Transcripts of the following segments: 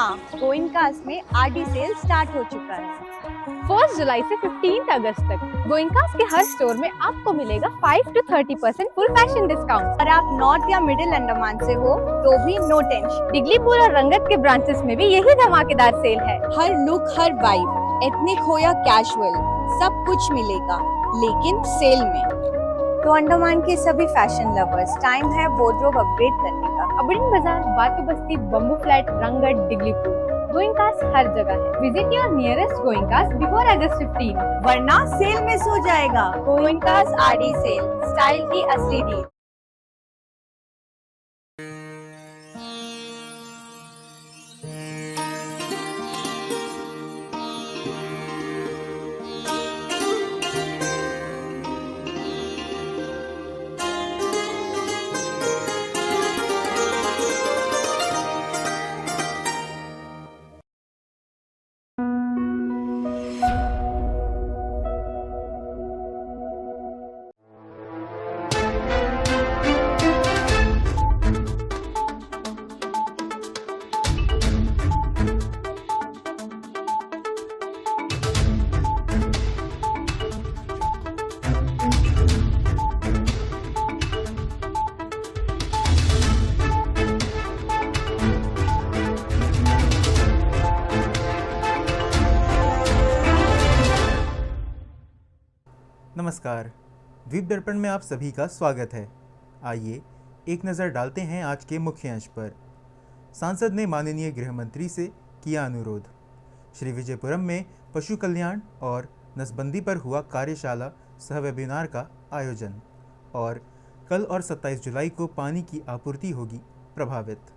हाँ, गोइंकास में RD cell start हो चुका है। 1 जुलाई से 15 अगस्त तक गोइंकास के हर स्टोर में आपको मिलेगा 5 to 30% फुल फैशन डिस्काउंट। और आप नॉर्थ या मिडिल अंडमान से हो तो भी नो टेंशन। डिगलीपुर और रंगत के ब्रांचेस में भी यही धमाकेदार सेल है। हर लुक, हर वाइब, एथनिक हो या कैजुअल, सब कुछ मिलेगा, लेकिन सेल में। तो अंडमान के सभी फैशन लवर्स, टाइम है वार्डरोब अपग्रेड करने का। अबड़िन बाजार, बातू बस्ती, बम्बू फ्लैट, रंगत, डिगलीपुर, गोइंकास हर जगह है। विजिट योर नियरेस्ट गोइंकास बिफोर अगस्त 15, वरना सेल मिस हो जाएगा। गोइंकास आरडी सेल, स्टाइल की असली डील। नमस्कार, द्वीप दर्पण में आप सभी का स्वागत है। आइए एक नज़र डालते हैं आज के मुख्य अंश पर। सांसद ने माननीय गृह मंत्री से किया अनुरोध। श्री विजयपुरम में पशु कल्याण और नसबंदी पर हुआ कार्यशाला सह वेबिनार का आयोजन। और कल और 27 जुलाई को पानी की आपूर्ति होगी प्रभावित।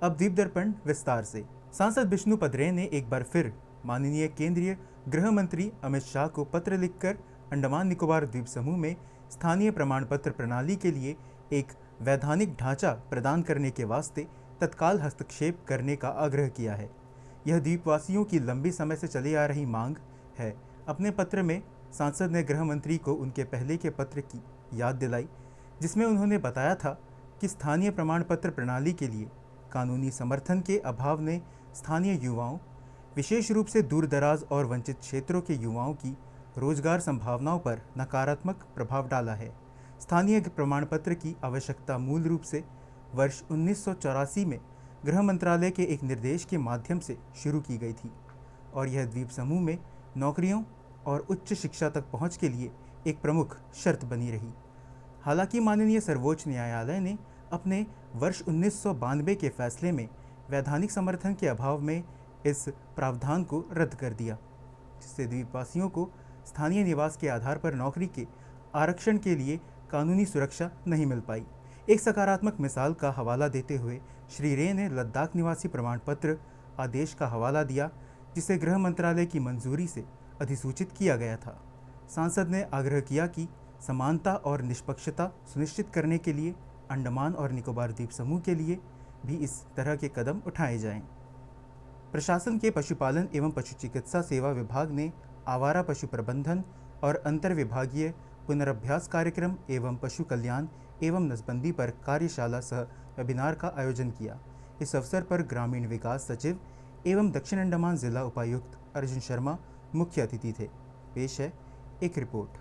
अब द्वीप दर्पण विस्तार से। सांसद विष्णु पदरे ने एक बार फिर माननीय केंद्रीय गृह मंत्री अमित शाह को पत्र लिखकर अंडमान निकोबार द्वीप समूह में स्थानीय प्रमाण पत्र प्रणाली के लिए एक वैधानिक ढांचा प्रदान करने के वास्ते तत्काल हस्तक्षेप करने का आग्रह किया है। यह द्वीपवासियों की लंबी समय से चली आ रही मांग है। अपने पत्र में सांसद ने गृह मंत्री को उनके पहले के पत्र की याद दिलाई, जिसमें उन्होंने बताया था कि स्थानीय प्रमाण पत्र प्रणाली के लिए कानूनी समर्थन के अभाव ने स्थानीय युवाओं, विशेष रूप से दूर दराज और वंचित क्षेत्रों के युवाओं की रोजगार संभावनाओं पर नकारात्मक प्रभाव डाला है। स्थानीय प्रमाण पत्र की आवश्यकता मूल रूप से वर्ष 1984 में गृह मंत्रालय के एक निर्देश के माध्यम से शुरू की गई थी और यह द्वीप समूह में नौकरियों और उच्च शिक्षा तक पहुंच के लिए एक प्रमुख शर्त बनी रही। हालांकि माननीय सर्वोच्च न्यायालय ने अपने वर्ष 1992 के फैसले में वैधानिक समर्थन के अभाव में इस प्रावधान को रद्द कर दिया, जिससे द्वीपवासियों को स्थानीय निवास के आधार पर नौकरी के आरक्षण के लिए कानूनी सुरक्षा नहीं मिल पाई। एक सकारात्मक मिसाल का हवाला देते हुए श्री रे ने लद्दाख निवासी प्रमाण पत्र आदेश का हवाला दिया, जिसे गृह मंत्रालय की मंजूरी से अधिसूचित किया गया था। सांसद ने आग्रह किया कि समानता और निष्पक्षता सुनिश्चित करने के लिए अंडमान और निकोबार द्वीप समूह के लिए भी इस तरह के कदम उठाए जाएं। प्रशासन के पशुपालन एवं पशु चिकित्सा सेवा विभाग ने आवारा पशु प्रबंधन और अंतर विभागीय पुनर्अभ्यास कार्यक्रम एवं पशु कल्याण एवं नसबंदी पर कार्यशाला सह वेबिनार का आयोजन किया। इस अवसर पर ग्रामीण विकास सचिव एवं दक्षिण अंडमान जिला उपायुक्त अर्जुन शर्मा मुख्य अतिथि थे। पेश है एक रिपोर्ट।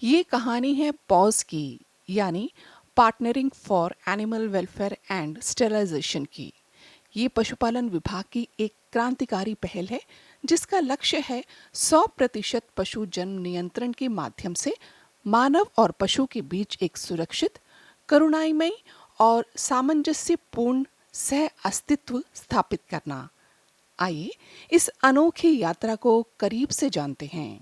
ये कहानी है पॉज की, यानी partnering for animal welfare and sterilization की। ये पशुपालन विभाग की एक क्रांतिकारी पहल है, जिसका लक्ष्य है 100% पशु जन्म नियंत्रण के माध्यम से मानव और पशु के बीच एक सुरक्षित, करुणामयी और सामंजस्यपूर्ण सह अस्तित्व स्थापित करना। आइए इस अनोखी यात्रा को करीब से जानते हैं।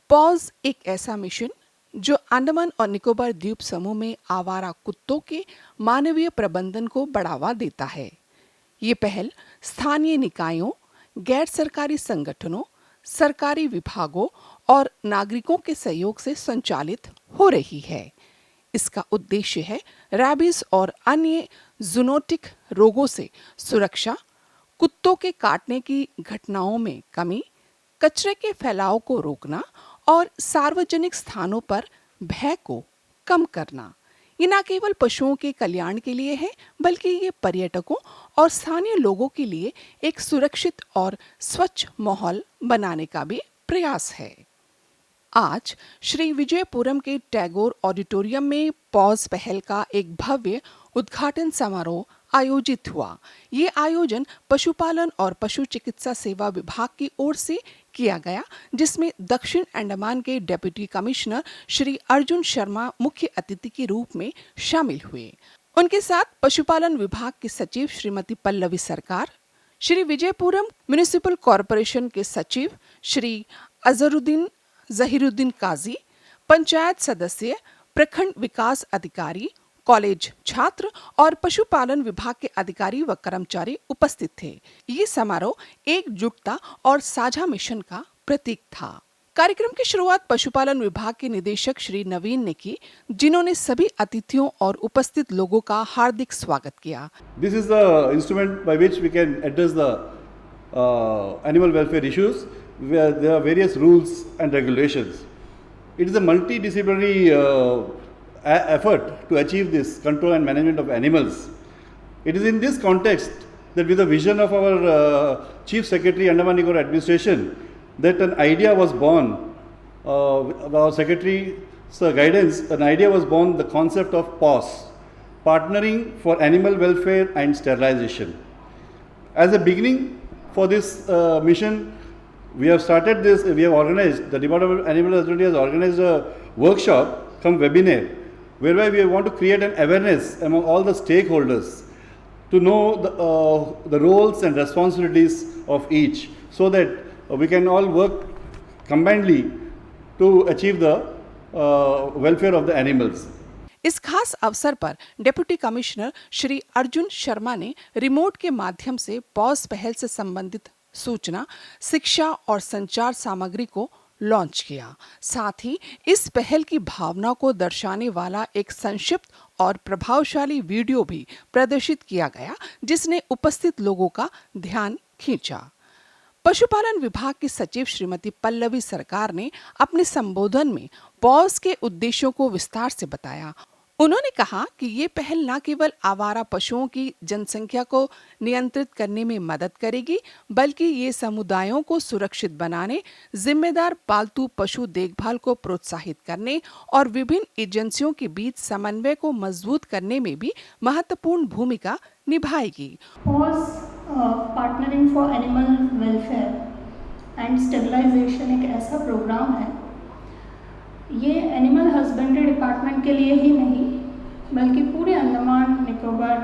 पॉज एक ऐसा मिशन जो अंडमान और निकोबार द्वीप समूह में आवारा कुत्तों के मानवीय प्रबंधन को बढ़ावा देता है। ये पहल स्थानीय निकायों, गैर सरकारी संगठनों, सरकारी विभागों और नागरिकों के सहयोग से संचालित हो रही है। इसका उद्देश्य है रैबीज और अन्य जूनोटिक रोगों से सुरक्षा, कुत्तों के काटने की घटनाओं में कमी, कचरे के फैलाव को रोकना और सार्वजनिक स्थानों पर भय को कम करना। ये न केवल पशुओं के कल्याण के लिए है, बल्कि ये पर्यटकों और स्थानीय लोगों के लिए एक सुरक्षित और स्वच्छ माहौल बनाने का भी प्रयास है। आज श्री विजयपुरम के टैगोर ऑडिटोरियम में पॉज पहल का एक भव्य उद्घाटन समारोह आयोजित हुआ। ये आयोजन पशुपालन और पशु चिकित्सा सेवा विभाग की ओर से किया गया, जिसमें दक्षिण अंडमान के डिप्टी कमिश्नर श्री अर्जुन शर्मा मुख्य अतिथि के रूप में शामिल हुए। उनके साथ पशुपालन विभाग के सचिव श्रीमती पल्लवी सरकार, श्री विजयपुरम म्युनिसिपल कॉरपोरेशन के सचिव श्री अजहरुद्दीन जहीरुद्दीन काजी, पंचायत सदस्य, प्रखंड विकास अधिकारी, कॉलेज छात्र और पशुपालन विभाग के अधिकारी व कर्मचारी उपस्थित थे। ये समारोह एकजुटता और साझा मिशन का प्रतीक था। कार्यक्रम की शुरुआत पशुपालन विभाग के निदेशक श्री नवीन ने की, जिन्होंने सभी अतिथियों और उपस्थित लोगों का हार्दिक स्वागत किया। This is the instrument by which we can address the animal welfare issues, where there are various rules and regulations. It is a multidisciplinary effort to achieve this control and management of animals. It is in this context that with the vision of our Chief Secretary Andaman Nicobar Administration, that an idea was born, our Secretary's guidance, an idea was born, the concept of PAWS, Partnering for Animal Welfare and Sterilization. As a beginning for this mission, we have started this, we have organized, the Department of Animal Husbandry has organized a workshop come webinar, whereby we want to create an awareness among all the stakeholders to know the roles and responsibilities of each, so that we can all work combinedly to achieve the welfare of the animals. इस खास अवसर पर deputy commissioner Shri Arjun Sharma ने remote के माध्यम से pause पहल से संबंधित सूचना, शिक्षा और संचार सामग्री को लॉन्च किया। साथ ही इस पहल की भावना को दर्शाने वाला एक संक्षिप्त और प्रभावशाली वीडियो भी प्रदर्शित किया गया, जिसने उपस्थित लोगों का ध्यान खींचा। पशुपालन विभाग की सचिव श्रीमती पल्लवी सरकार ने अपने संबोधन में पॉज के उद्देश्यों को विस्तार से बताया। उन्होंने कहा कि ये पहल न केवल आवारा पशुओं की जनसंख्या को नियंत्रित करने में मदद करेगी, बल्कि ये समुदायों को सुरक्षित बनाने, जिम्मेदार पालतू पशु देखभाल को प्रोत्साहित करने और विभिन्न एजेंसियों के बीच समन्वय को मजबूत करने में भी महत्वपूर्ण भूमिका निभाएगी। Partnering for animal welfare and stabilization एक ऐसा प्रोग्राम है, ये एनिमल हस्बेंड्री डिपार्टमेंट के लिए ही नहीं, बल्कि पूरे अंडमान निकोबार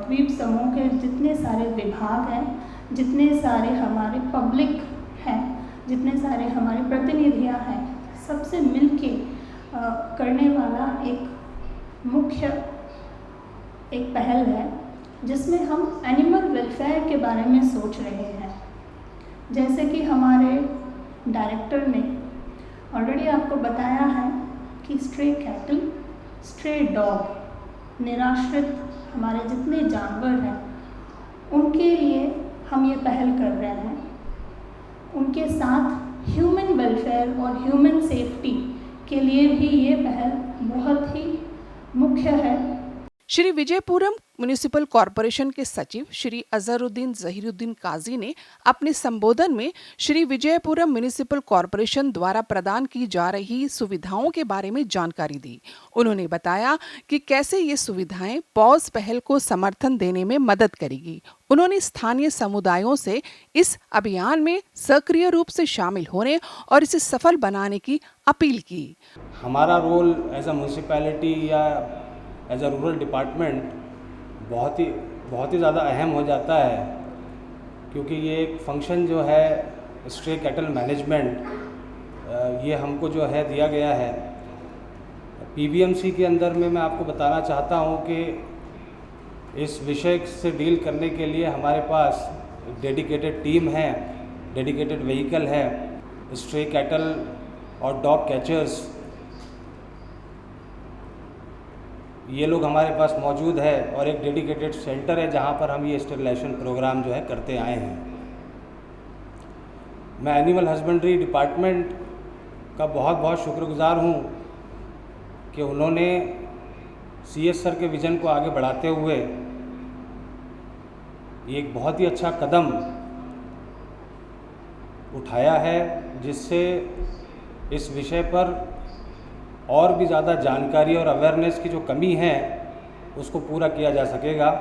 द्वीप समूह के जितने सारे विभाग हैं, जितने सारे हमारे पब्लिक हैं, जितने सारे हमारे प्रतिनिधियां हैं, सबसे मिलके करने वाला एक मुख्य एक पहल है, जिसमें हम एनिमल वेलफेयर के बारे में सोच रहे हैं। जैसे कि हमारे डायरेक्टर ने ऑलरेडी आपको बताया है कि स्ट्रे कैटल, स्ट्रे डॉग, निराश्रित हमारे जितने जानवर हैं, उनके लिए हम ये पहल कर रहे हैं। उनके साथ ह्यूमन वेलफेयर और ह्यूमन सेफ्टी के लिए भी ये पहल बहुत ही मुख्य है। श्री विजयपुरम म्युनिसिपल कॉरपोरेशन के सचिव श्री अजहरुद्दीन जहीरुद्दीन काजी ने अपने संबोधन में श्री विजयपुरम म्युनिसिपल कॉरपोरेशन द्वारा प्रदान की जा रही सुविधाओं के बारे में जानकारी दी। उन्होंने बताया कि कैसे ये सुविधाएं पॉज पहल को समर्थन देने में मदद करेगी। उन्होंने स्थानीय समुदायों से इस अभियान में सक्रिय रूप से शामिल होने और इसे सफल बनाने की अपील की। हमारा रोल एज अ म्यूनिसिपैलिटी या एज अ रूरल डिपार्टमेंट बहुत ही ज़्यादा अहम हो जाता है, क्योंकि ये एक फंक्शन जो है स्ट्रे कैटल मैनेजमेंट, ये हमको जो है दिया गया है पीबीएमसी के अंदर में। मैं आपको बताना चाहता हूँ कि इस विषय से डील करने के लिए हमारे पास डेडिकेटेड टीम है, डेडिकेटेड व्हीकल है। स्ट्रे कैटल और डॉग कैचर्स ये लोग हमारे पास मौजूद है, और एक डेडिकेटेड सेंटर है जहाँ पर हम ये स्टेरिलाइजेशन प्रोग्राम जो है करते आए हैं। मैं एनिमल हस्बेंड्री डिपार्टमेंट का बहुत शुक्रगुजार हूँ कि उन्होंने CS सर के विज़न को आगे बढ़ाते हुए ये एक बहुत ही अच्छा कदम उठाया है, जिससे इस विषय पर और भी ज़्यादा जानकारी और अवेयरनेस की जो कमी है उसको पूरा किया जा सकेगा।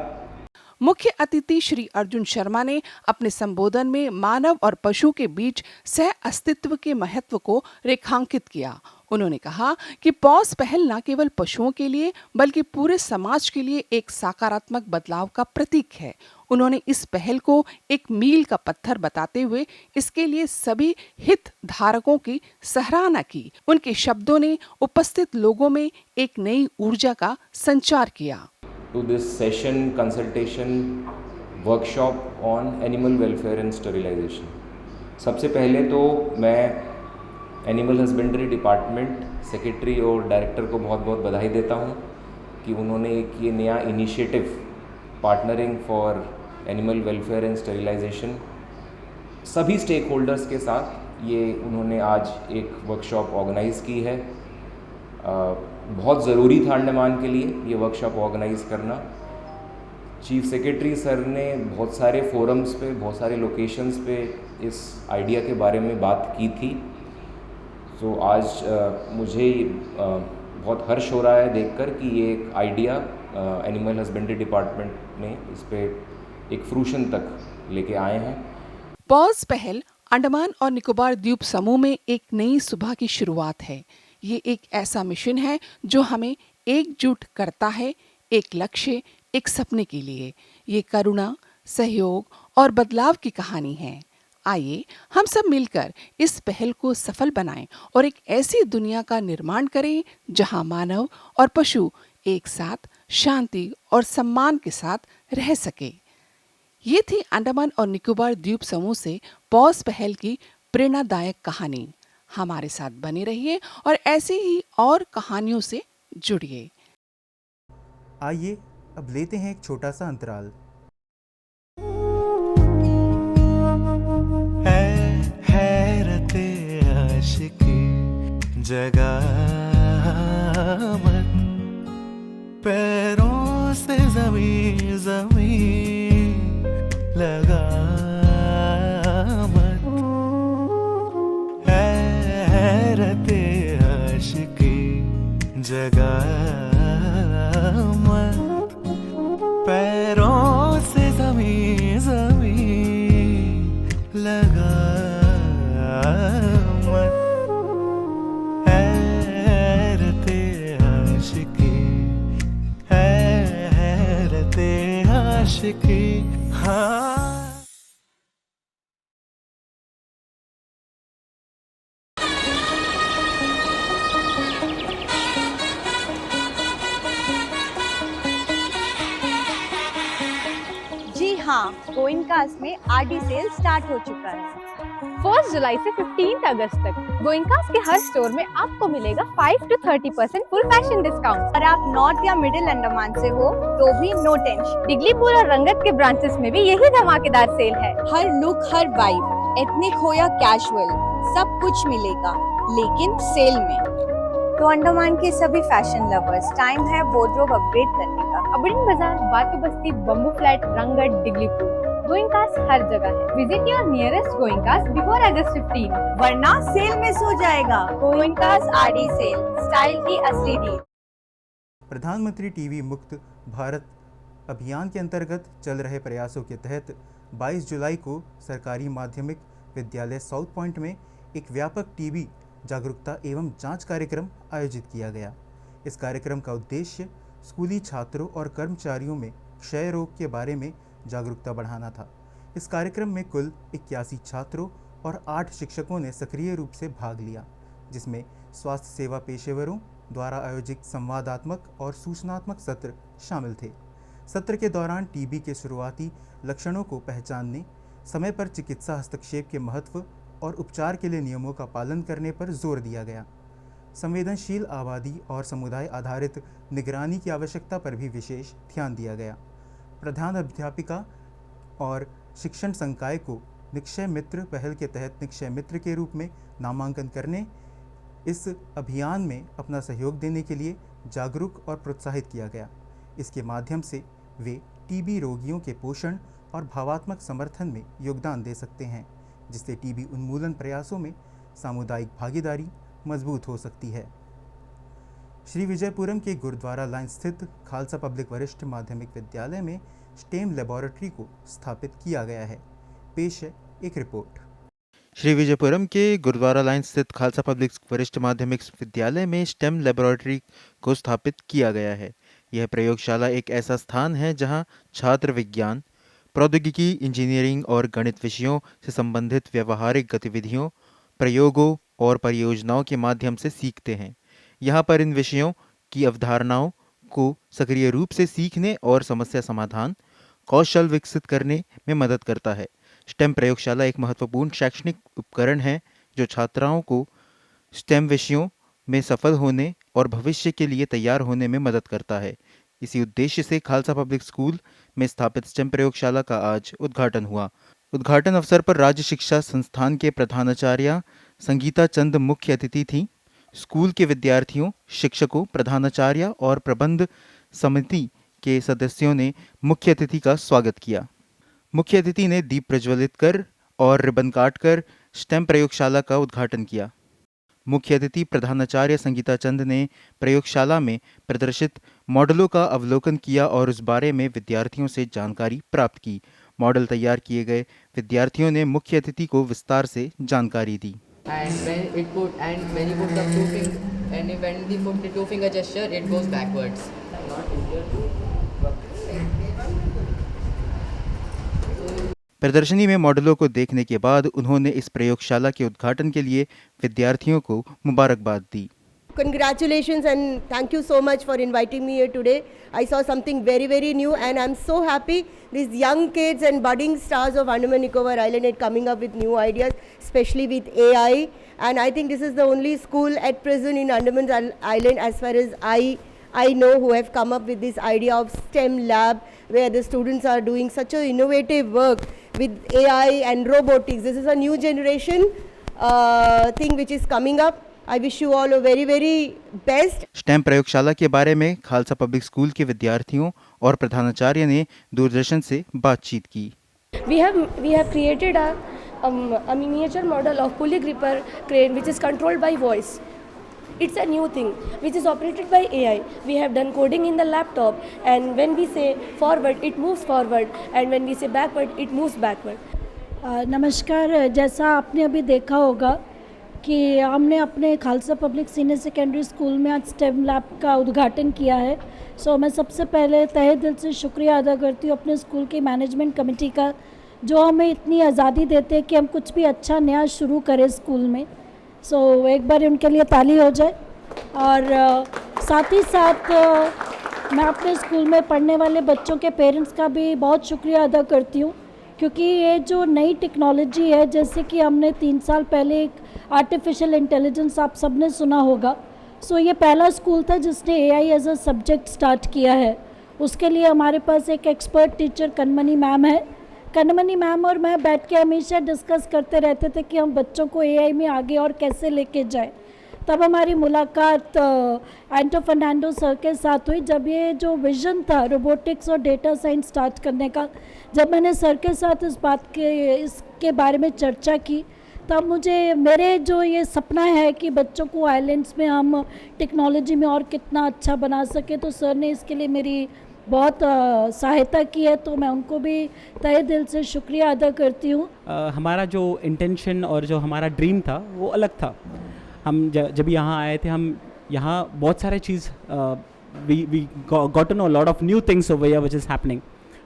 मुख्य अतिथि श्री अर्जुन शर्मा ने अपने संबोधन में मानव और पशु के बीच सह अस्तित्व के महत्व को रेखांकित किया। उन्होंने कहा कि पॉज पहल न केवल पशुओं के लिए बल्कि पूरे समाज के लिए एक सकारात्मक बदलाव का प्रतीक है। उन्होंने इस पहल को एक मील का पत्थर बताते हुए इसके लिए सभी हितधारकों की सराहना की। उनके शब्दों ने उपस्थित लोगों में एक नई ऊर्जा का संचार किया। To this session consultation workshop on animal welfare and sterilization. सबसे पहले तो मैं एनिमल हस्बेंड्री डिपार्टमेंट सेक्रेटरी और डायरेक्टर को बहुत बहुत बधाई देता हूँ कि उन्होंने एक ये नया initiative partnering for animal welfare and sterilization सभी स्टेक होल्डर्स के साथ ये उन्होंने आज एक वर्कशॉप ऑर्गेनाइज़ की है। बहुत ज़रूरी था अंडमान के लिए ये वर्कशॉप ऑर्गेनाइज़ करना। चीफ सेक्रेटरी सर ने बहुत सारे फोरम्स पे, बहुत सारे लोकेशंस पे इस आइडिया के बारे में बात की थी। तो आज मुझे बहुत हर्ष हो रहा है देखकर कि ये एक आइडिया एनिमल हस्बेंड्री डिपार्टमेंट ने इस पे एक फ्रूशन तक लेके आए हैं। पॉज पहल अंडमान और निकोबार द्वीप समूह में एक नई सुबह की शुरुआत है। ये एक ऐसा मिशन है जो हमें एकजुट करता है एक लक्ष्य, एक सपने के लिए। ये करुणा, सहयोग और बदलाव की कहानी है। आइए हम सब मिलकर इस पहल को सफल बनाएं और एक ऐसी दुनिया का निर्माण करें जहां मानव और पशु एक साथ शांति और सम्मान के साथ रह सके। ये थी अंडमान और निकोबार द्वीप समूह से पॉज पहल की प्रेरणादायक कहानी। हमारे साथ बने रहिए और ऐसी ही और कहानियों से जुड़िए। आइए अब लेते हैं एक छोटा सा अंतराल। हैरते आशिकी जगा मत, पैरों से जमीन जमीन लगा मत, हैरते आशिकी जगा मत, पैरों से जमीन जमीन लगा मत, हैरते आशिकी, हैरते आशिकी। हाँ हाँ, गोइंकास में आरडी सेल स्टार्ट हो चुका है। 1 जुलाई से 15 अगस्त तक गोइंकास के हर स्टोर में आपको मिलेगा 5 to 30% फुल फैशन डिस्काउंट। और आप नॉर्थ या मिडिल अंडमान से हो तो भी नो टेंशन। डिग्लीपुर और रंगत के ब्रांचेस में भी यही धमाकेदार सेल है। हर लुक, हर वाइब, एथनिक हो या कैजुअल, सब कुछ मिलेगा, लेकिन सेल में। तो अंडमान के सभी फैशन लवर्स, टाइम है वार्डरोब अपग्रेड करने का। अबडिन बाजार, बातू बस्ती, बम्बू फ्लैट, रंगत, डिग्लीपुर, गोइंकास हर जगह है। विजिट योर नियरेस्ट गोइंकास बिफोर अगस्त 15, वरना सेल मिस हो जाएगा। गोइंकास आरडी सेल, स्टाइल की असली डील। प्रधानमंत्री टीवी मुक्त भारत अभियान के अंतर्गत चल रहे प्रयासों के तहत 22 जुलाई को सरकारी माध्यमिक विद्यालय साउथ पॉइंट में एक व्यापक टीबी जागरूकता एवं जांच कार्यक्रम आयोजित किया गया। इस कार्यक्रम का उद्देश्य स्कूली छात्रों और कर्मचारियों में क्षय रोग के बारे में जागरूकता बढ़ाना था। इस कार्यक्रम में कुल 81 छात्रों और 8 शिक्षकों ने सक्रिय रूप से भाग लिया, जिसमें स्वास्थ्य सेवा पेशेवरों द्वारा आयोजित संवादात्मक और सूचनात्मक सत्र शामिल थे। सत्र के दौरान टीबी के शुरुआती लक्षणों को पहचानने, समय पर चिकित्सा हस्तक्षेप के महत्व और उपचार के लिए नियमों का पालन करने पर जोर दिया गया। संवेदनशील आबादी और समुदाय आधारित निगरानी की आवश्यकता पर भी विशेष ध्यान दिया गया। प्रधान अध्यापिका और शिक्षण संकाय को निक्षय मित्र पहल के तहत निक्षय मित्र के रूप में नामांकन करने, इस अभियान में अपना सहयोग देने के लिए जागरूक और प्रोत्साहित किया गया। इसके माध्यम से वे टीबी रोगियों के पोषण और भावात्मक समर्थन में योगदान दे सकते हैं, जिससे टीबी उन्मूलन प्रयासों में सामुदायिक भागीदारी मजबूत हो सकती है। श्री विजयपुरम के गुरुद्वारा लाइन स्थित खालसा पब्लिक वरिष्ठ माध्यमिक विद्यालय में स्टेम लेबोरेटरी को स्थापित किया गया है। पेश है एक रिपोर्ट। श्री विजयपुरम के गुरुद्वारा लाइन स्थित खालसा पब्लिक वरिष्ठ माध्यमिक विद्यालय में स्टेम लेबोरेटरी को स्थापित किया गया है। यह प्रयोगशाला एक ऐसा स्थान है जहां छात्र विज्ञान, प्रौद्योगिकी, इंजीनियरिंग और गणित विषयों से संबंधित व्यवहारिक गतिविधियों, प्रयोगों और परियोजनाओं के माध्यम से सीखते हैं। यहाँ पर इन विषयों की अवधारणाओं को सक्रिय रूप से सीखने और समस्या समाधान कौशल विकसित करने में मदद करता है। स्टेम प्रयोगशाला एक महत्वपूर्ण शैक्षणिक उपकरण है जो छात्राओं को स्टेम विषयों में सफल होने और भविष्य के लिए तैयार होने में मदद करता है। इसी उद्देश्य से खालसा पब्लिक स्कूल में स्थापित स्टेम प्रयोगशाला का आज उद्घाटन हुआ। उद्घाटन अवसर पर राज्य शिक्षा संस्थान के प्रधानाचार्य संगीता चंद मुख्य अतिथि थीं। स्कूल के विद्यार्थियों, शिक्षकों, प्रधानाचार्य और प्रबंध समिति के सदस्यों ने मुख्य अतिथि का स्वागत किया। मुख्य अतिथि ने दीप प्रज्वलित कर और रिबन काटकर स्टेम प्रयोगशाला का उद्घाटन किया। मुख्य अतिथि प्रधानाचार्य संगीता चंद ने प्रयोगशाला में प्रदर्शित मॉडलों का अवलोकन किया और उस बारे में विद्यार्थियों से जानकारी प्राप्त की। मॉडल तैयार किए गए विद्यार्थियों ने मुख्य अतिथि को विस्तार से जानकारी दी। And when you put the two finger, and when we put the two finger gesture, it goes backwards. प्रदर्शनी में मॉडलों को देखने के बाद उन्होंने इस प्रयोगशाला के उद्घाटन के लिए विद्यार्थियों को मुबारकबाद दी। Congratulations and thank you so much for inviting me here today. I saw something very new and I'm so happy these young kids and budding stars of Andaman Nicobar Island are coming up with new ideas, especially with AI. And I think this is the only school at present in Andaman Island as far as I know who have come up with this idea of STEM lab where the students are doing such a innovative work with AI and robotics. This is a new generation thing which is coming up. I wish you all a very best. Stem प्रयोगशाला के बारे में Khalsa public school के विद्यार्थियों और प्रधानाचार्य ने दूरदर्शन से बातचीत की। We have created a miniature model of pulley gripper crane which is controlled by voice. It's a new thing which is operated by AI. We have done coding in the laptop, and when we say forward, it moves forward, and when we say backward, it moves backward. नमस्कार। जैसा आपने अभी देखा होगा कि हमने अपने Khalsa public senior secondary school में आज स्टेम लैब का उद्घाटन किया है। सो मैं सबसे पहले तहे दिल से शुक्रिया अदा करती हूँ अपने स्कूल की मैनेजमेंट कमेटी का, जो हमें इतनी आज़ादी देते हैं कि हम कुछ भी अच्छा नया शुरू करें स्कूल में। सो एक बार उनके लिए ताली हो जाए। और साथ ही साथ मैं अपने स्कूल में पढ़ने वाले बच्चों के पेरेंट्स का भी बहुत शुक्रिया अदा करती हूँ, क्योंकि ये जो नई टेक्नोलॉजी है, जैसे कि हमने 3 साल पहले एक आर्टिफिशियल इंटेलिजेंस आप सब ने सुना होगा। सो ये पहला स्कूल था जिसने AI as a subject start किया है। उसके लिए हमारे पास एक एक्सपर्ट टीचर कनमनी मैम है। कनमनी मैम और मैं बैठ के हमेशा डिस्कस करते रहते थे कि हम बच्चों को AI में आगे और कैसे लेके जाएं। तब हमारी मुलाकात एंटो फर्नांडो सर के साथ हुई, जब ये जो विज़न था रोबोटिक्स और डेटा साइंस स्टार्ट करने का, जब मैंने सर के साथ इसके बारे में चर्चा की, तब मेरे जो ये सपना है कि बच्चों को आइलैंड्स में हम टेक्नोलॉजी में और कितना अच्छा बना सके, तो सर ने इसके लिए मेरी बहुत सहायता की है। तो मैं उनको भी तहे दिल से शुक्रिया अदा करती हूँ। हमारा जो इंटेंशन और जो हमारा ड्रीम था वो अलग था। हम जब यहाँ आए थे, हम यहाँ बहुत सारे चीज़ we got to know a lot of new things over here which is happening.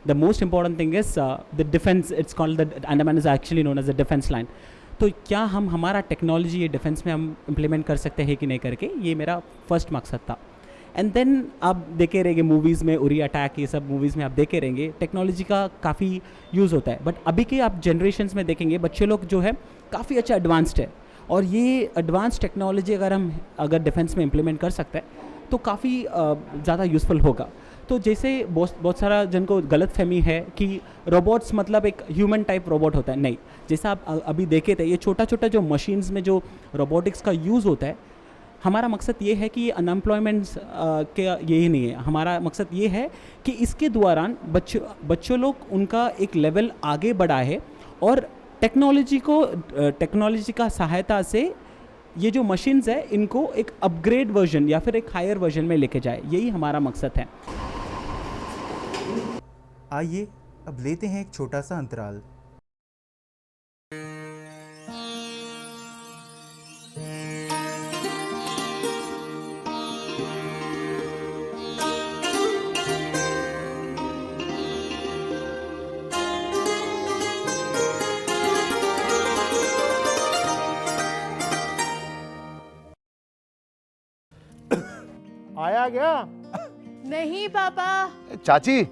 The most important thing is the defense. It's called the Andaman is actually known as the defense line. तो क्या हम हमारा technology ये defence में हम implement कर सकते हैं कि नहीं करके, ये मेरा फर्स्ट मकसद था। एंड देन आप देखे रहेंगे मूवीज़ में, उरी अटैक, ये सब मूवीज़ में आप देखे रहेंगे टेक्नोलॉजी का काफ़ी यूज़ होता है। बट अभी के आप जनरेशन्स में देखेंगे बच्चे लोग जो है काफ़ी अच्छा एडवांस्ड है, और ये एडवांस टेक्नोलॉजी अगर डिफेंस में इम्प्लीमेंट कर सकते हैं तो काफ़ी ज़्यादा यूज़फुल होगा। तो जैसे बहुत सारा जिनको गलत फहमी है कि रोबोट्स मतलब एक ह्यूमन टाइप रोबोट होता है, नहीं। जैसा आप अभी देखे थे, ये छोटा छोटा जो मशीन्स में जो रोबोटिक्स का यूज़ होता है, हमारा मकसद ये है कि अनएम्प्लॉयमेंट के यही नहीं है, हमारा मकसद ये है कि इसके दौरान बच्चों लोग उनका एक लेवल आगे बढ़ा है और टेक्नोलॉजी का सहायता से ये जो मशीन्स है इनको एक अपग्रेड वर्जन या फिर एक हायर वर्जन में लेके जाए, यही हमारा मकसद है। आइए अब लेते हैं एक छोटा सा अंतराल। आया गया? नहीं पापा। चाची,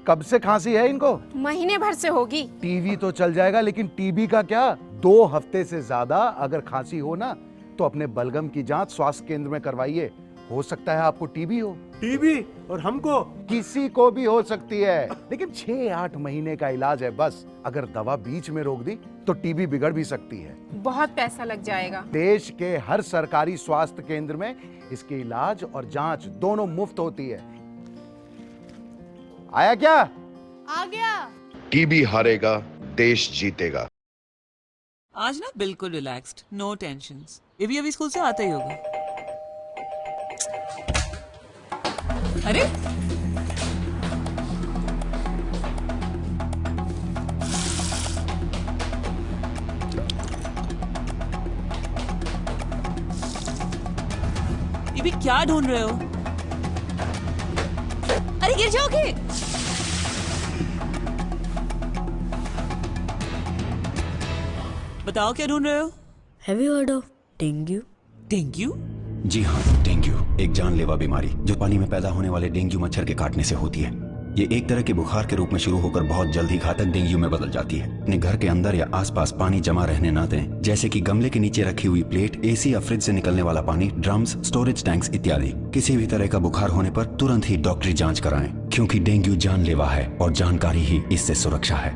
कब से खांसी है इनको? महीने भर से होगी। टीवी तो चल जाएगा, लेकिन टीबी का क्या? 2 हफ्ते से ज्यादा अगर खांसी हो ना तो अपने बलगम की जांच स्वास्थ्य केंद्र में करवाइए। हो सकता है आपको टीबी हो। टीबी? और हमको? किसी को भी हो सकती है, लेकिन 6-8 महीने का इलाज है बस। अगर दवा बीच में रोक दी तो टीबी बिगड़ भी सकती है। बहुत पैसा लग जाएगा। देश के हर सरकारी स्वास्थ्य केंद्र में इसके इलाज और जांच दोनों मुफ्त होती है। आया क्या? आ गया। टीबी हारेगा, देश जीतेगा। आज ना बिल्कुल रिलैक्स्ड, नो टेंशंस। अभी स्कूल से आता ही होगा। अरे ये भी क्या ढूंढ रहे हो? अरे गिर जाओगे। बताओ क्या ढूंढ रहे हो? Have you heard of dengue? Dengue? जी हाँ, डेंगू एक जानलेवा बीमारी जो पानी में पैदा होने वाले डेंगू मच्छर के काटने से होती है। ये एक तरह के बुखार के रूप में शुरू होकर बहुत जल्द ही घातक डेंगू में बदल जाती है। अपने घर के अंदर या आसपास पानी जमा रहने न दें, जैसे कि गमले के नीचे रखी हुई प्लेट, एसी या फ्रिज से निकलने वाला पानी, ड्रम्स, स्टोरेज टैंक्स इत्यादि। किसी भी तरह का बुखार होने पर तुरंत ही डॉक्टरी जांच कराएं, क्योंकि डेंगू जानलेवा है और जानकारी ही इससे सुरक्षा है।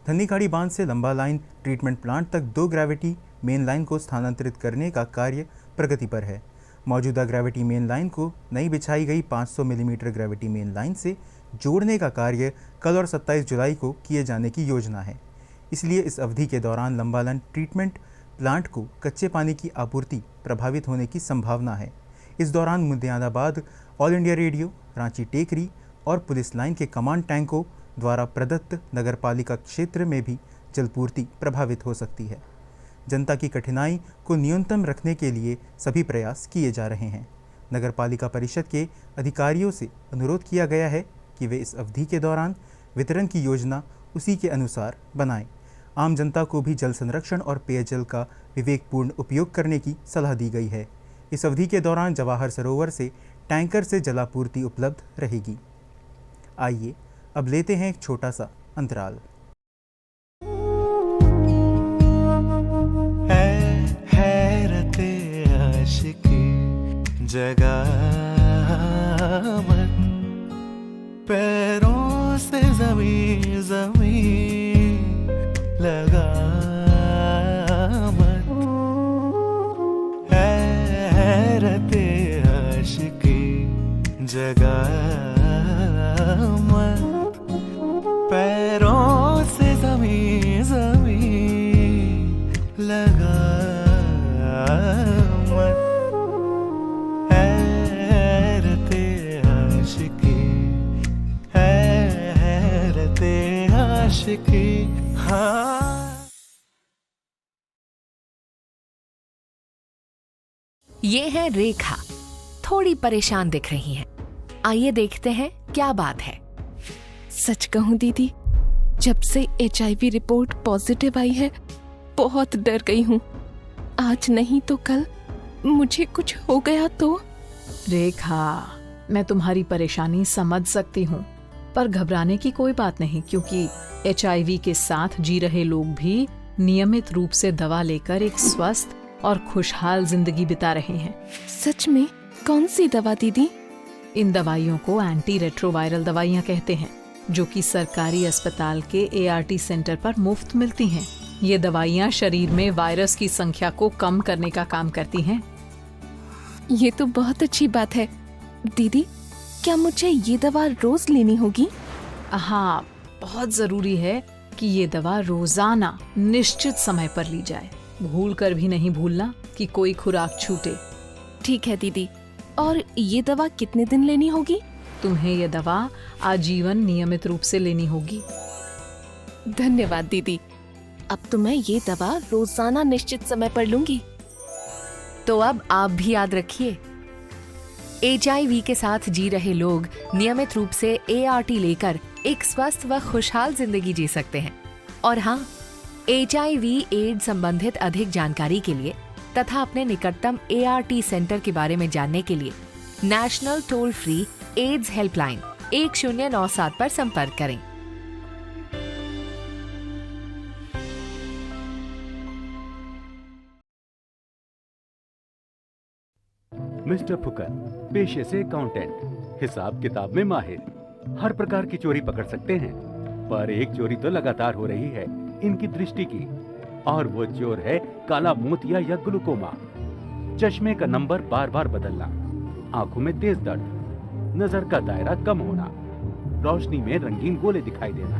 धन्नीखाड़ी बांध से लंबा लाइन ट्रीटमेंट प्लांट तक 2 ग्रेविटी मेन लाइन को स्थानांतरित करने का कार्य प्रगति पर है। मौजूदा ग्रेविटी मेन लाइन को नई बिछाई गई 500 मिलीमीटर ग्रेविटी मेन लाइन से जोड़ने का कार्य कल और 27 जुलाई को किए जाने की योजना है। इसलिए इस अवधि के दौरान लंबा लाइन ट्रीटमेंट प्लांट को कच्चे पानी की आपूर्ति प्रभावित होने की संभावना है। इस दौरान मुंदियादाबाद, ऑल इंडिया रेडियो, रांची टेकरी और पुलिस लाइन के कमांड टैंकों द्वारा प्रदत्त नगरपालिका क्षेत्र में भी जलपूर्ति प्रभावित हो सकती है। जनता की कठिनाई को न्यूनतम रखने के लिए सभी प्रयास किए जा रहे हैं। नगरपालिका परिषद के अधिकारियों से अनुरोध किया गया है कि वे इस अवधि के दौरान वितरण की योजना उसी के अनुसार बनाएं। आम जनता को भी जल संरक्षण और पेयजल का विवेकपूर्ण उपयोग करने की सलाह दी गई है। इस अवधि के दौरान जवाहर सरोवर से टैंकर से जलापूर्ति उपलब्ध रहेगी। आइए अब लेते हैं एक छोटा सा अंतराल। हैरते आशिकी जगा मत, पैरों से जमीन जमीन लगा मत, हैरते आशिकी जगा मत, पैरों से जमीन जमीन लगा मत, हैरते आशिकी, हैरते आशिकी। हाँ, ये है रेखा, थोड़ी परेशान दिख रही हैं। आइए देखते हैं क्या बात है। सच कहूं दीदी, जब से HIV रिपोर्ट पॉजिटिव आई है बहुत डर गई हूँ। आज नहीं तो कल मुझे कुछ हो गया तो। रेखा, मैं तुम्हारी परेशानी समझ सकती हूँ, पर घबराने की कोई बात नहीं, क्योंकि HIV के साथ जी रहे लोग भी नियमित रूप से दवा लेकर एक स्वस्थ और खुशहाल जिंदगी बिता रहे हैं। सच में? कौन सी दवा दीदी? इन दवाइयों को एंटी रेट्रोवायरल दवाइयाँ कहते हैं, जो कि सरकारी अस्पताल के ART सेंटर पर मुफ्त मिलती हैं। ये दवाइयाँ शरीर में वायरस की संख्या को कम करने का काम करती हैं। ये तो बहुत अच्छी बात है। दीदी, क्या मुझे ये दवा रोज लेनी होगी? हाँ, बहुत जरूरी है कि ये दवा रोजाना निश्चित समय पर ली जाए। भूल कर भी नहीं भूलना कि कोई खुराक छूटे। ठीक है दीदी। और ये दवा कितने दिन लेनी होगी? तुम्हें ये दवा आजीवन नियमित रूप से लेनी होगी। धन्यवाद दीदी। अब तो मैं ये दवा रोजाना निश्चित समय पर लूंगी। तो अब आप भी याद रखिए, HIV के साथ जी रहे लोग नियमित रूप से ART लेकर एक स्वस्थ व खुशहाल जिंदगी जी सकते हैं। और हाँ, HIV/AIDS संबंधित अधिक जानकारी के लिए तथा अपने निकटतम ART सेंटर के बारे में जानने के लिए national toll free AIDS helpline 1097 पर संपर्क करें। मिस्टर फुकर पेशे से अकाउंटेंट, हिसाब किताब में माहिर, हर प्रकार की चोरी पकड़ सकते हैं। पर एक चोरी तो लगातार हो रही है इनकी दृष्टि की, और वो चोर है काला मोतिया या ग्लूकोमा। चश्मे का नंबर बार बार बदलना, आंखों में तेज दर्द, नजर का दायरा कम होना, रोशनी में रंगीन गोले दिखाई देना,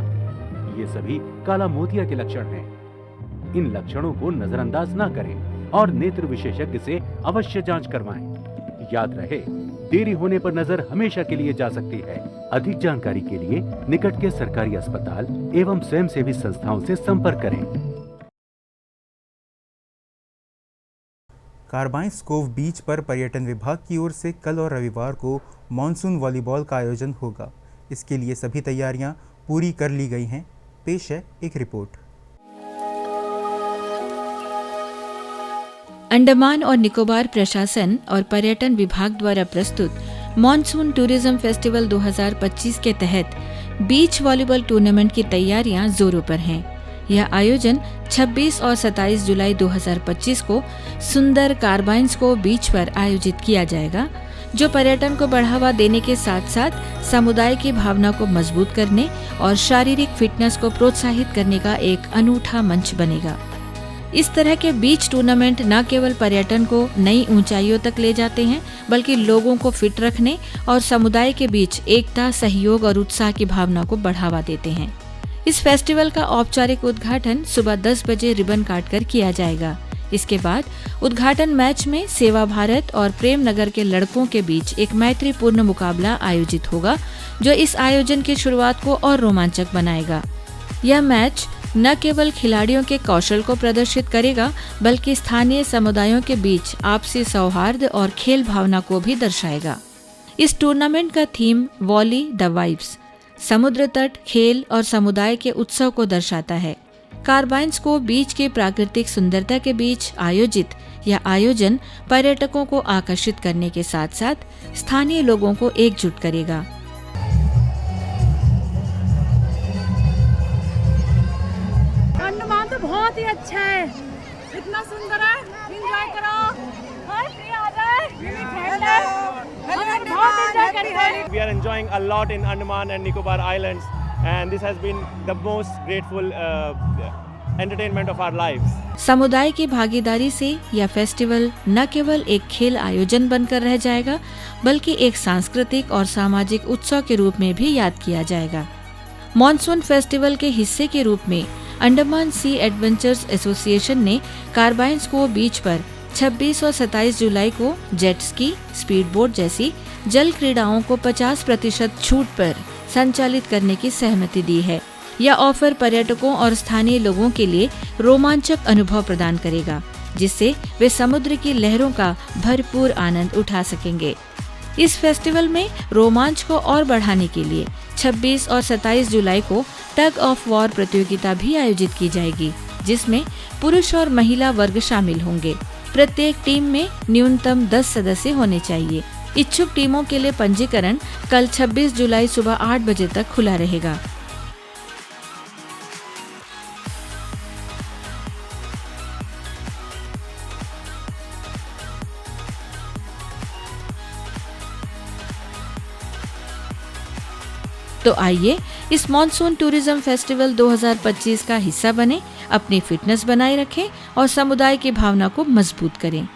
ये सभी काला मोतिया के लक्षण हैं। इन लक्षणों को नजरअंदाज ना करें और नेत्र विशेषज्ञ से अवश्य जांच करवाएं। याद रहे, देरी होने पर नजर हमेशा के लिए जा सकती है। अधिक जानकारी के लिए निकट के सरकारी अस्पताल एवं स्वयंसेवी संस्थाओं से संपर्क करें। कार्बाइंस कोव बीच पर पर्यटन विभाग की ओर से कल और रविवार को मॉनसून वॉलीबॉल का आयोजन होगा। इसके लिए सभी तैयारियां पूरी कर ली गई हैं। पेश है एक रिपोर्ट। अंडमान और निकोबार प्रशासन और पर्यटन विभाग द्वारा प्रस्तुत मॉनसून टूरिज्म फेस्टिवल 2025 के तहत बीच वॉलीबॉल टूर्नामेंट की तैयारियां जोरों पर हैं। यह आयोजन 26 और 27 जुलाई 2025 को सुंदर कार्बाइंस को बीच पर आयोजित किया जाएगा, जो पर्यटन को बढ़ावा देने के साथ साथ समुदाय की भावना को मजबूत करने और शारीरिक फिटनेस को प्रोत्साहित करने का एक अनूठा मंच बनेगा। इस तरह के बीच टूर्नामेंट न केवल पर्यटन को नई ऊंचाइयों तक ले जाते हैं, बल्कि लोगों को फिट रखने और समुदाय के बीच एकता, सहयोग और उत्साह की भावना को बढ़ावा देते हैं। इस फेस्टिवल का औपचारिक उद्घाटन सुबह 10 बजे रिबन काटकर किया जाएगा। इसके बाद उद्घाटन मैच में सेवा भारत और प्रेम नगर के लड़कों के बीच एक मैत्रीपूर्ण मुकाबला आयोजित होगा, जो इस आयोजन की शुरुआत को और रोमांचक बनाएगा। यह मैच न केवल खिलाड़ियों के कौशल को प्रदर्शित करेगा, बल्कि स्थानीय समुदायों के बीच आपसी सौहार्द और खेल भावना को भी दर्शाएगा। इस टूर्नामेंट का थीम वॉली द वाइब्स समुद्र तट, खेल और समुदाय के उत्सव को दर्शाता है। कार्बाइंस को बीच की प्राकृतिक सुंदरता के बीच आयोजित यह आयोजन पर्यटकों को आकर्षित करने के साथ साथ स्थानीय लोगों को एकजुट करेगा। अंडमान तो बहुत ही अच्छा है, इतना सुंदर है, एंजॉय करो। We are enjoying a lot in Andaman and Nicobar Islands, and this has been the most grateful entertainment of our lives. समुदाय की भागीदारी से यह फेस्टिवल न केवल एक खेल आयोजन बनकर रह जाएगा, बल्कि एक सांस्कृतिक और सामाजिक उत्सव के रूप में भी याद किया जाएगा। मॉनसून फेस्टिवल के हिस्से के रूप में अंडमान सी एडवेंचर्स एसोसिएशन ने कार्बाइंस को बीच पर 26 और 27 जुलाई को जेट स्की, स्पीड बोट जैसी जल क्रीड़ाओं को 50% छूट पर संचालित करने की सहमति दी है। यह ऑफर पर्यटकों और स्थानीय लोगों के लिए रोमांचक अनुभव प्रदान करेगा, जिससे वे समुद्र की लहरों का भरपूर आनंद उठा सकेंगे। इस फेस्टिवल में रोमांच को और बढ़ाने के लिए 26 और 27 जुलाई को टग ऑफ वॉर प्रतियोगिता भी आयोजित की जाएगी, जिसमें पुरुष और महिला वर्ग शामिल होंगे। प्रत्येक टीम में न्यूनतम 10 सदस्य होने चाहिए। इच्छुक टीमों के लिए पंजीकरण कल 26 जुलाई सुबह 8 बजे तक खुला रहेगा। तो आइए इस मॉनसून टूरिज्म फेस्टिवल 2025 का हिस्सा बने अपनी फिटनेस बनाए रखें और समुदाय की भावना को मजबूत करें।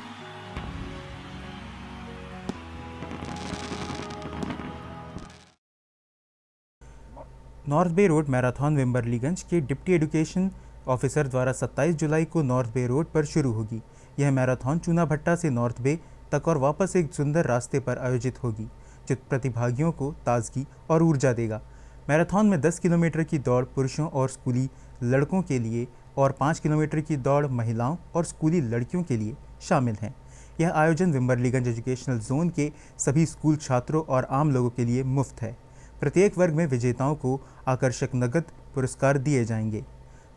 नॉर्थ बे रोड मैराथन विम्बरलीगंज के डिप्टी एजुकेशन ऑफिसर द्वारा 27 जुलाई को नॉर्थ बे रोड पर शुरू होगी। यह मैराथन चूना भट्टा से नॉर्थ बे तक और वापस एक सुंदर रास्ते पर आयोजित होगी, जो प्रतिभागियों को ताजगी और ऊर्जा देगा। मैराथन में 10 किलोमीटर की दौड़ पुरुषों और स्कूली लड़कों के लिए और 5 किलोमीटर की दौड़ महिलाओं और स्कूली लड़कियों के लिए शामिल हैं। यह आयोजन विम्बरलीगंज एजुकेशनल जोन के सभी स्कूल छात्रों और आम लोगों के लिए मुफ्त है। प्रत्येक वर्ग में विजेताओं को आकर्षक नकद पुरस्कार दिए जाएंगे।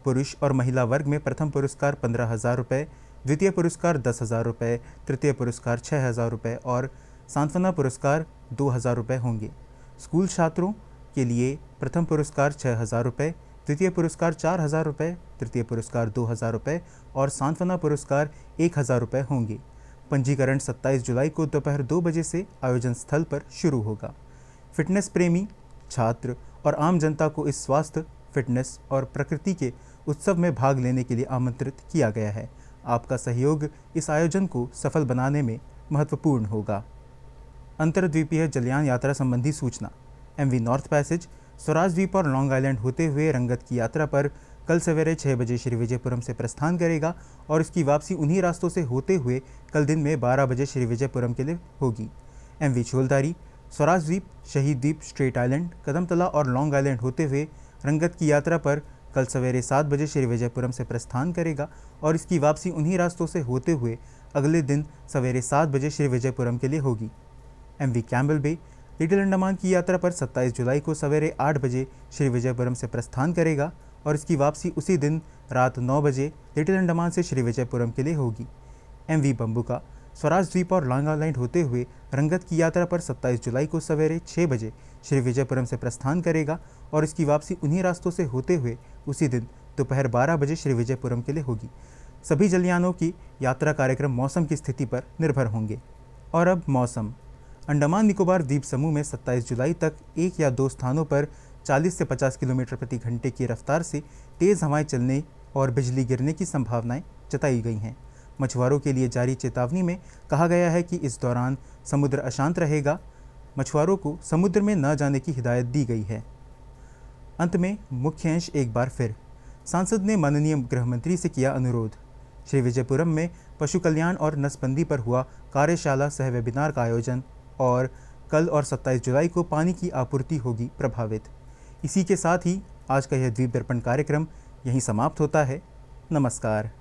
पुरुष और महिला वर्ग में प्रथम पुरस्कार 15,000 रुपये, द्वितीय पुरस्कार 10,000 रुपये, तृतीय पुरस्कार 6,000 रुपये और सांत्वना पुरस्कार 2,000 रुपये होंगे। स्कूल छात्रों के लिए प्रथम पुरस्कार 6,000 रुपये, द्वितीय पुरस्कार 4,000 रुपये, तृतीय पुरस्कार 2,000 रुपये और सांत्वना पुरस्कार 1,000 रुपये होंगे। पंजीकरण 27 जुलाई को दोपहर 2 बजे से आयोजन स्थल पर शुरू होगा। फिटनेस प्रेमी छात्र और आम जनता को इस स्वास्थ्य, फिटनेस और प्रकृति के उत्सव में भाग लेने के लिए आमंत्रित किया गया है। आपका सहयोग इस आयोजन को सफल बनाने में महत्वपूर्ण होगा। अंतर्द्वीपीय जलयान यात्रा संबंधी सूचना। MV नॉर्थ पैसेज स्वराज द्वीप और लॉन्ग आइलैंड होते हुए रंगत की यात्रा पर कल सवेरे 6 बजे श्री विजयपुरम से प्रस्थान करेगा और इसकी वापसी उन्हीं रास्तों से होते हुए कल दिन में 12 बजे श्री विजयपुरम के लिए होगी। MV छोलदारी स्वराज द्वीप, शहीद द्वीप, स्ट्रेट आइलैंड, कदमतला और लॉन्ग आइलैंड होते हुए रंगत की यात्रा पर कल सवेरे 7 बजे श्री विजयपुरम से प्रस्थान करेगा और इसकी वापसी उन्हीं रास्तों से होते हुए अगले दिन सवेरे 7 बजे श्री विजयपुरम के लिए होगी। MV कैम्बल बे लिटिल अंडमान की यात्रा पर 27 जुलाई को सवेरे 8 बजे श्री विजयपुरम से प्रस्थान करेगा और इसकी वापसी उसी दिन रात 9 बजे लिटिल अंडमान से श्री विजयपुरम के लिए होगी। MV बम्बुका स्वराज द्वीप और लॉन्ग आइलैंड होते हुए रंगत की यात्रा पर 27 जुलाई को सवेरे 6 बजे श्री विजयपुरम से प्रस्थान करेगा और इसकी वापसी उन्हीं रास्तों से होते हुए उसी दिन दोपहर 12 बजे श्री विजयपुरम के लिए होगी। सभी जलयानों की यात्रा कार्यक्रम मौसम की स्थिति पर निर्भर होंगे। और अब मौसम। अंडमान निकोबार द्वीप समूह में 27 जुलाई तक एक या दो स्थानों पर 40 से 50 किलोमीटर प्रति घंटे की रफ्तार से तेज़ हवाएं चलने और बिजली गिरने की संभावनाएं जताई गई हैं। मछुआरों के लिए जारी चेतावनी में कहा गया है कि इस दौरान समुद्र अशांत रहेगा। मछुआरों को समुद्र में न जाने की हिदायत दी गई है। अंत में मुख्य अंश एक बार फिर। सांसद ने माननीय गृह मंत्री से किया अनुरोध। श्री विजयपुरम में पशु कल्याण और नसबंदी पर हुआ कार्यशाला सह वेबिनार का आयोजन और कल और 27 जुलाई को पानी की आपूर्ति होगी प्रभावित। इसी के साथ ही आज का यह द्वीप दर्पण कार्यक्रम यहीं समाप्त होता है। नमस्कार।